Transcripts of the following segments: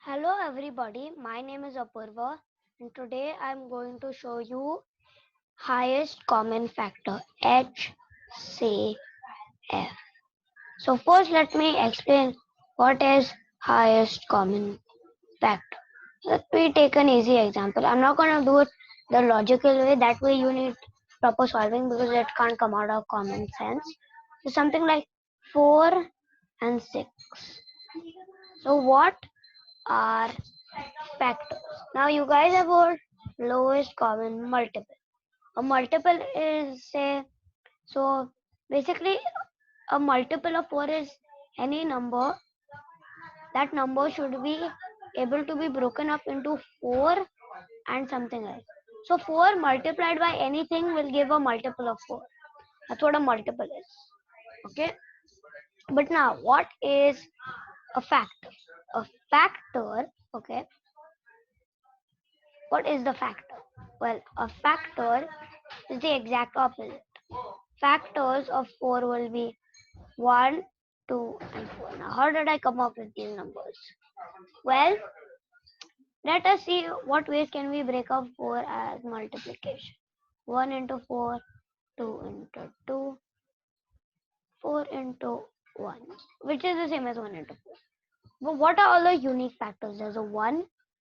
Hello everybody, my name is Apurva and today I'm going to show you highest common factor H.C.F. So first let me explain what is highest common factor. Let me take an easy example. I'm not going to do it the logical way, that way you need proper solving because it can't come out of common sense. So something like 4 and 6. So what are factors? Now you guys have heard lowest common multiple. A multiple is say so basically a multiple of 4 is any number. That number should be able to be broken up into 4 and something else. So 4 multiplied by anything will give a multiple of 4. That's what a multiple is. Okay. But now what is a factor? A factor, okay, what is the factor? Well, a factor is the exact opposite. Factors of 4 will be 1, 2, and 4. Now, how did I come up with these numbers? Well, let us see what ways can we break up 4 as multiplication. 1 into 4, 2 into 2, 4 into 1, which is the same as 1 into 4. But what are all the unique factors? There's a 1,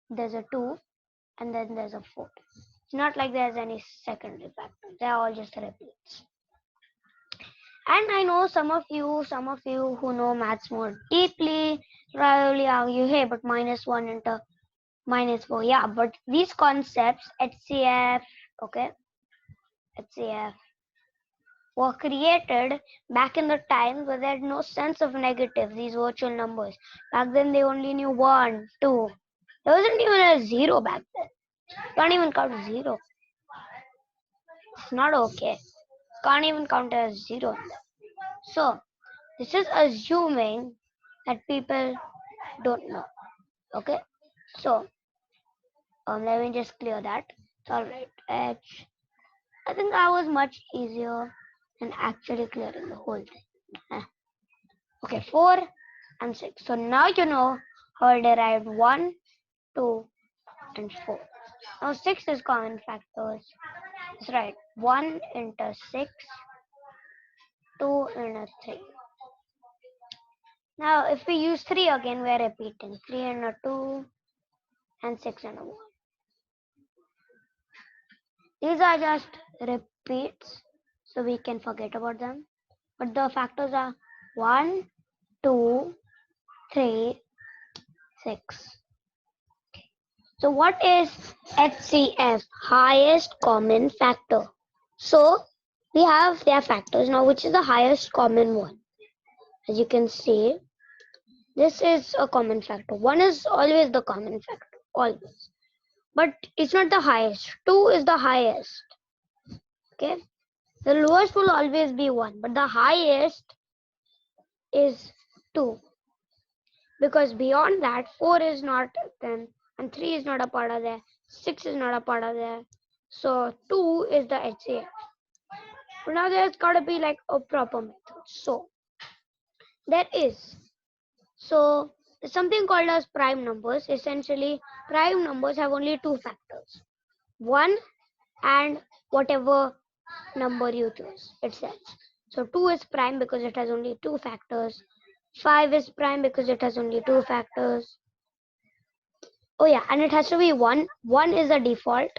there's a 2, and then there's a 4. It's not like there's any secondary factors. They're all just repeats. And I know some of you who know maths more deeply probably argue, hey, but -1 into -4. Yeah, but these concepts, HCF, okay, HCF, were created back in the time where they had no sense of negative, these virtual numbers. Back then they only knew 1, 2. There wasn't even a 0 back then. Can't even count 0. It's not okay. Can't even count as 0. So, this is assuming that people don't know. Okay, so let me just clear that. It's alright. H. I think that was much easier than actually clearing the whole thing. Okay, 4 and 6. So now you know how I derived 1, 2, and 4. Now 6 is common factors. That's right. 1 into 6, 2 into 3. Now if we use 3 again, we're repeating. 3 into 2 and 6 into 1. These are just repeats, so we can forget about them. But the factors are 1, 2, 3, 6. So what is HCF? Highest common factor. So we have their factors. Now which is the highest common one? As you can see, this is a common factor. 1 is always the common factor. Always. But it's not the highest. 2 is the highest. Okay. The lowest will always be 1, but the highest is 2. Because beyond that, 4 is not then, and 3 is not a part of there, 6 is not a part of there. So 2 is the HCF. But now there's gotta be like a proper method. So there is. So there's something called as prime numbers. Essentially, prime numbers have only two factors. 1 and whatever number you choose itself. So 2 is prime because it has only two factors. 5 is prime because it has only two factors. Oh yeah, and it has to be 1. 1 is the default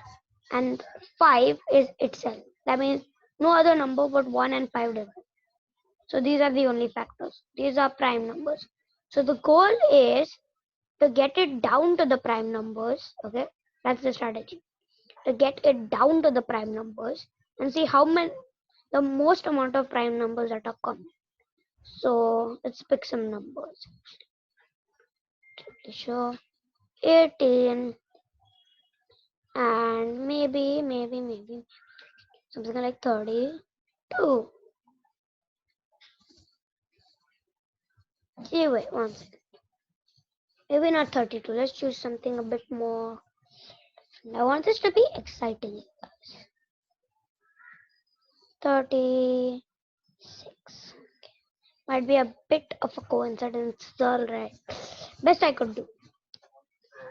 and 5 is itself. That means no other number but 1 and 5 different. So these are the only factors. These are prime numbers. So the goal is to get it down to the prime numbers. Okay, that's the strategy. To get it down to the prime numbers and see how many, the most amount of prime numbers that are common. So let's pick some numbers. Sure, 18 and maybe something like 32. See, wait one second. Maybe not 32. Let's choose something a bit more. I want this to be exciting. 36. Okay. Might be a bit of a coincidence. It's all right. Best I could do.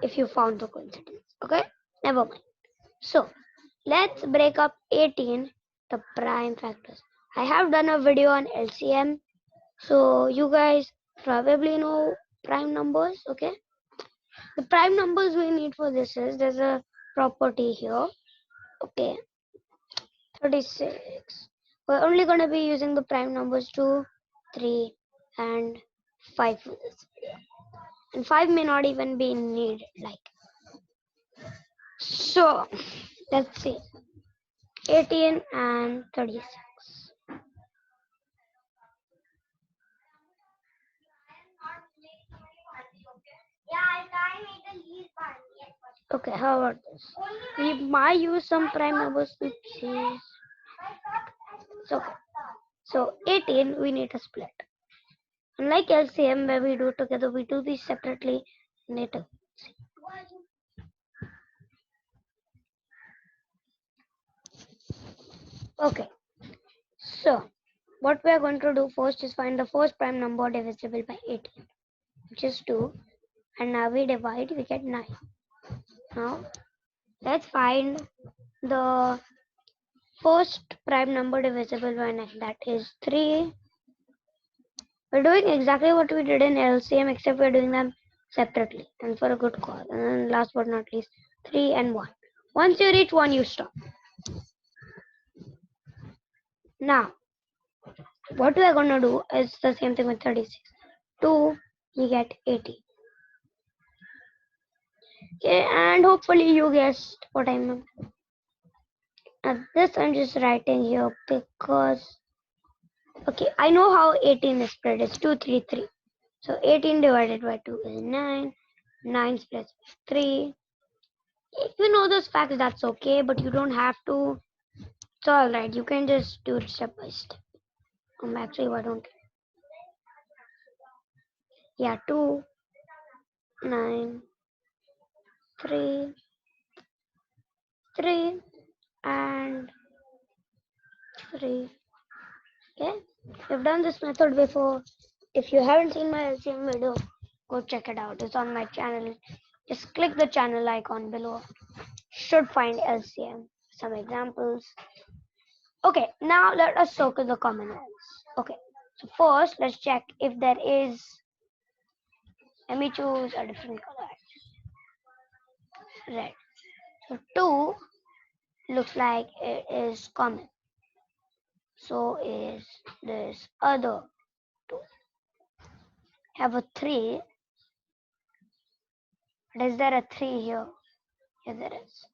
if you found the coincidence. Okay, never mind. So let's break up 18, the prime factors. I have done a video on LCM, so you guys probably know prime numbers. Okay, the prime numbers we need for this is, there's a property here. Okay, 36. We're only going to be using the prime numbers 2, 3, and 5 for this video. And 5 may not even be needed. So, let's see. 18 and 36. Okay, how about this? We might use some prime numbers which is okay. So 18 we need to split. Unlike LCM where we do together, we do these separately. Need to see. Okay, so what we are going to do first is find the first prime number divisible by 18, which is 2, and now we divide, we get 9. Now let's find the first prime number divisible by 9, that is 3. We're doing exactly what we did in LCM, except we're doing them separately and for a good cause. And then last but not least, 3 and 1. Once you reach 1, you stop. Now what we are going to do is the same thing with 36. 2, you get 80. Okay, and hopefully you guessed what I meant. And this I'm just writing here because, okay, I know how 18 is spread. It's 2, 3, 3. So 18 divided by 2 is 9. 9 splits 3. If you know those facts, that's okay, but you don't have to. It's alright. You can just do it step by step. Actually, why don't you? Yeah, 2, 9, 3, 3, and 3. Okay, we've done this method before. If you haven't seen my LCM video, go check it out. It's on my channel. Just click the channel icon below. Should find LCM. Some examples. Okay, now let us circle the common ones. Okay, so first let's check if there is. Let me choose a different color. Red. So 2 looks like it is common. So is this other 2. Have a 3. But is there a 3 here? Yes, there is.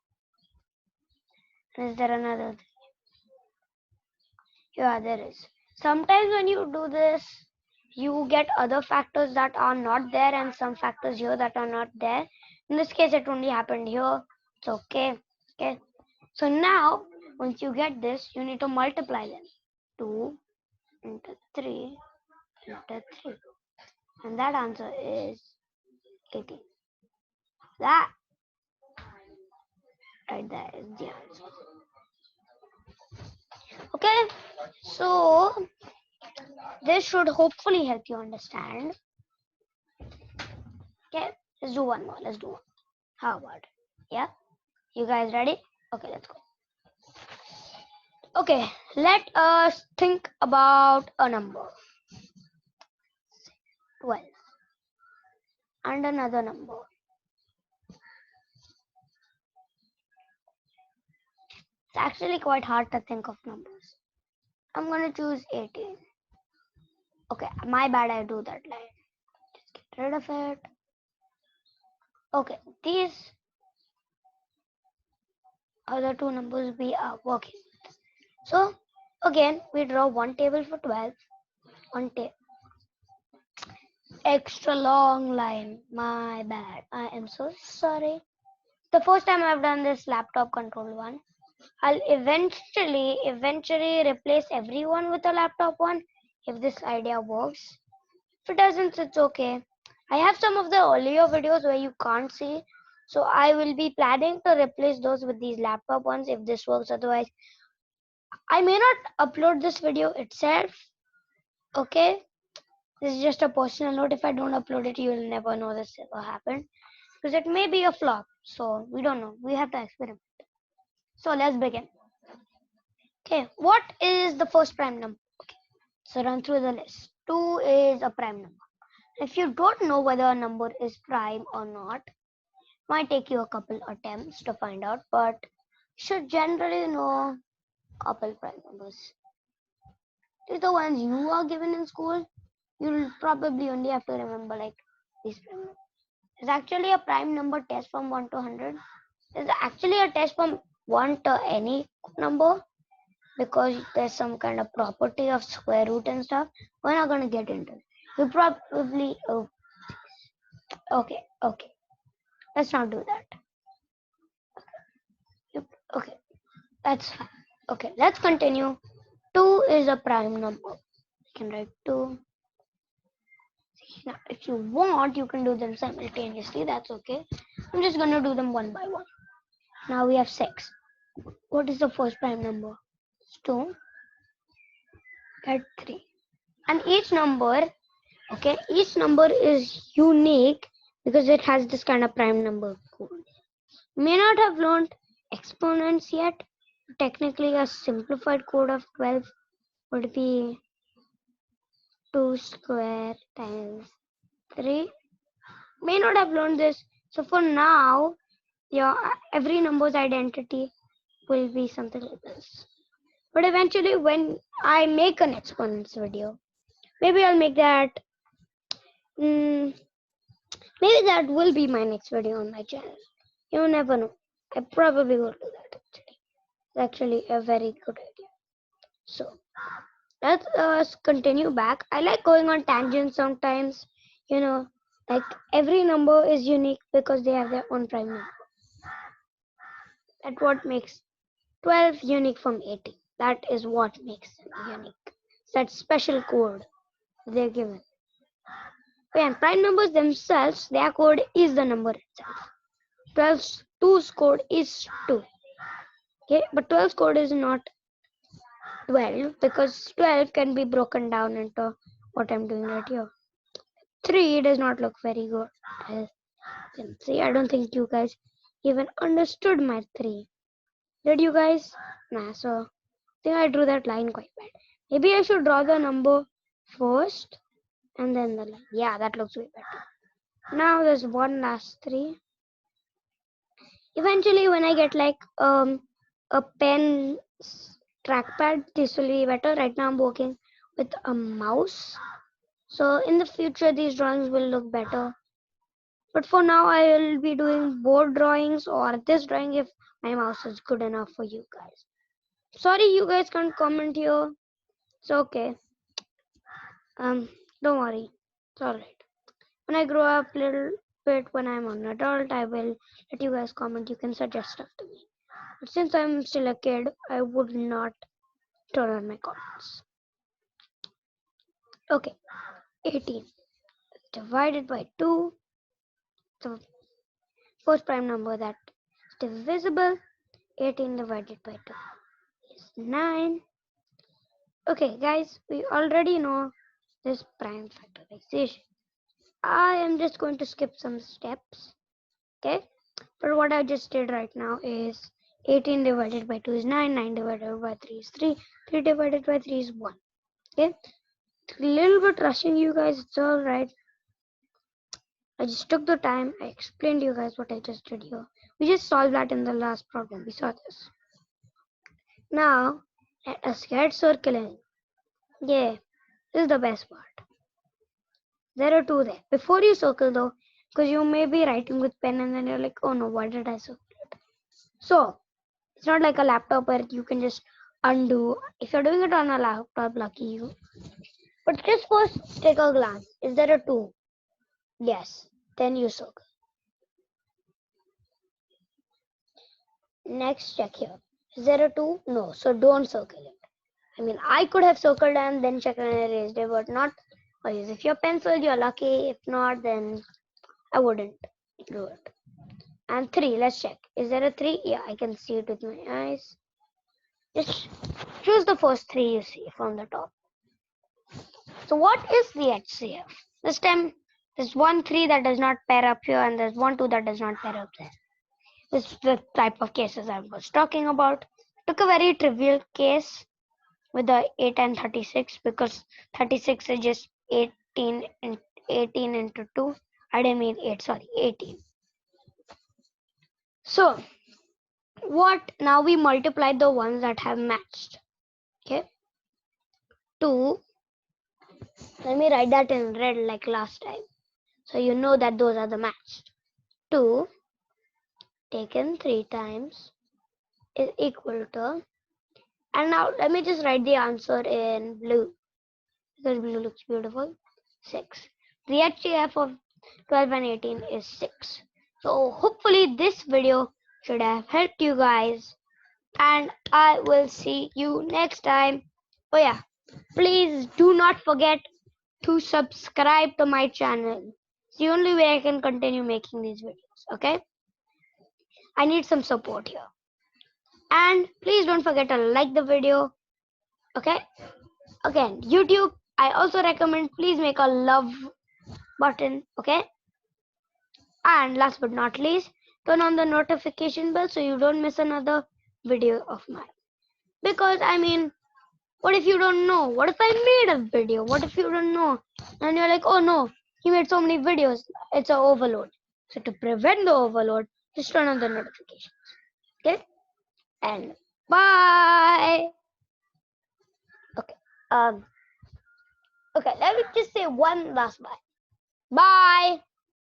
And is there another 3? Yeah, there is. Sometimes when you do this, you get other factors that are not there and some factors here that are not there. In this case, it only happened here. It's okay. Okay. So now, once you get this, you need to multiply them. 2 into 3 into 3. And that answer is 18. That right there is the answer. Okay, so this should hopefully help you understand. Okay, let's do one more. Let's do one. How about it? Yeah, you guys ready? Okay, let's go. Okay, let us think about a number 12 and another number. It's actually quite hard to think of numbers. I'm gonna choose 18. Okay, my bad, I do that line. Just get rid of it. Okay, these are the 2 numbers we are working with. So again, we draw one table for 12, one table. Extra long line. My bad. I am so sorry. The first time I've done this laptop control one. I'll eventually replace everyone with a laptop one if this idea works. If it doesn't, it's okay. I have some of the earlier videos where you can't see, so I will be planning to replace those with these laptop ones if this works. Otherwise, I may not upload this video itself. Okay, this is just a personal note. If I don't upload it, you will never know this ever happened. because it may be a flop. So we don't know. We have to experiment. So let's begin. Okay, what is the first prime number? Okay, so run through the list. 2 is a prime number. If you don't know whether a number is prime or not, it might take you a couple attempts to find out, but you should generally know a couple prime numbers. These are the ones you are given in school. You'll probably only have to remember like these prime numbers. There's actually a prime number test from 1 to 100. There's actually a test from 1 to any number, because there's some kind of property of square root and stuff. We're not going to get into it. You probably okay, let's not do that. Okay, that's fine. Okay, let's continue. 2 is a prime number. You can write 2. Now if you want, you can do them simultaneously. That's okay. I'm just going to do them one by one. Now we have 6. What is the first prime number? It's 2. Get 3. And each number is unique because it has this kind of prime number code. You may not have learned exponents yet. Technically, a simplified code of 12 would be 2 square times 3. May not have learned this. So for now, your every number's identity will be something like this. But eventually, when I make an exponents video, maybe I'll make that. Maybe that will be my next video on my channel. You never know. I probably will do that actually. It's actually a very good idea. So let's continue back. I like going on tangents sometimes. Like every number is unique because they have their own prime number. That's what makes 12 unique from 18. That is what makes them unique. It's that special code they're given. And prime numbers themselves, their code is the number itself. 12's 2's code is 2. Okay, but 12's code is not 12 because 12 can be broken down into what I'm doing right here. 3 does not look very good. As you can see, I don't think you guys even understood my 3. Did you guys? Nah, so I think I drew that line quite bad. Maybe I should draw the number first and then the line. Yeah, that looks way better. Now there's one last 3. Eventually, when I get like a pen trackpad, this will be better. Right now I'm working with a mouse, so in the future these drawings will look better, but for now I will be doing board drawings or this drawing if my mouse is good enough for you guys. Sorry you guys can't comment here. It's okay. Don't worry, it's alright. When I grow up a little bit, when I'm an adult, I will let you guys comment. You can suggest stuff to me, but since I'm still a kid, I would not turn on my comments. Okay, 18 divided by 2, the first prime number that is divisible. 18 divided by 2 is 9. Okay guys, we already know this prime factorization. I am just going to skip some steps. Okay, but what I just did right now is 18 divided by 2 is 9, 9 divided by 3 is 3, 3 divided by 3 is 1. Okay, a little bit rushing you guys, it's alright. I just took the time, I explained to you guys what I just did here. We just solved that in the last problem, we saw this. Now, let us get circling. Yeah, this is the best part. There are 2 there. Before you circle though, because you may be writing with pen and then you're like, oh no, why did I circle it? So, it's not like a laptop where you can just undo. If you're doing it on a laptop, lucky you. But just first take a glance. Is there a 2? Yes. Then you circle. Next, check here. Is there a 2? No. So don't circle it. I mean, I could have circled and then checked and erased it, but not always. If you're penciled, you're lucky. If not, then I wouldn't do it. And 3, let's check. Is there a 3? Yeah, I can see it with my eyes. Just choose the first 3 you see from the top. So what is the H.C.F? This time There's 1 3 that does not pair up here, and there's 1 2 that does not pair up there. This is the type of cases I was talking about. Took a very trivial case with the 8 and 36 because 36 is just 18 into 2. I didn't mean 8, sorry, 18. So what, now we multiply the ones that have matched. Okay, 2, let me write that in red like last time, so you know that those are the matched. 2 taken 3 times is equal to, and now let me just write the answer in blue because blue looks beautiful. 6. The H.C.F of 12 and 18 is 6. So hopefully this video should have helped you guys, and I will see you next time. Oh yeah, please do not forget to subscribe to my channel. It's the only way I can continue making these videos. Okay, I need some support here, and please don't forget to like the video. Okay, again, YouTube, I also recommend please make a love button. Okay, and last but not least, turn on the notification bell so you don't miss another video of mine. Because I mean, what if you don't know? What if I made a video? What if you don't know? And you're like, oh no, he made so many videos. It's an overload. So to prevent the overload, just turn on the notifications. Okay? And bye. Okay. Um. Okay. Let me just say one last bye. Bye.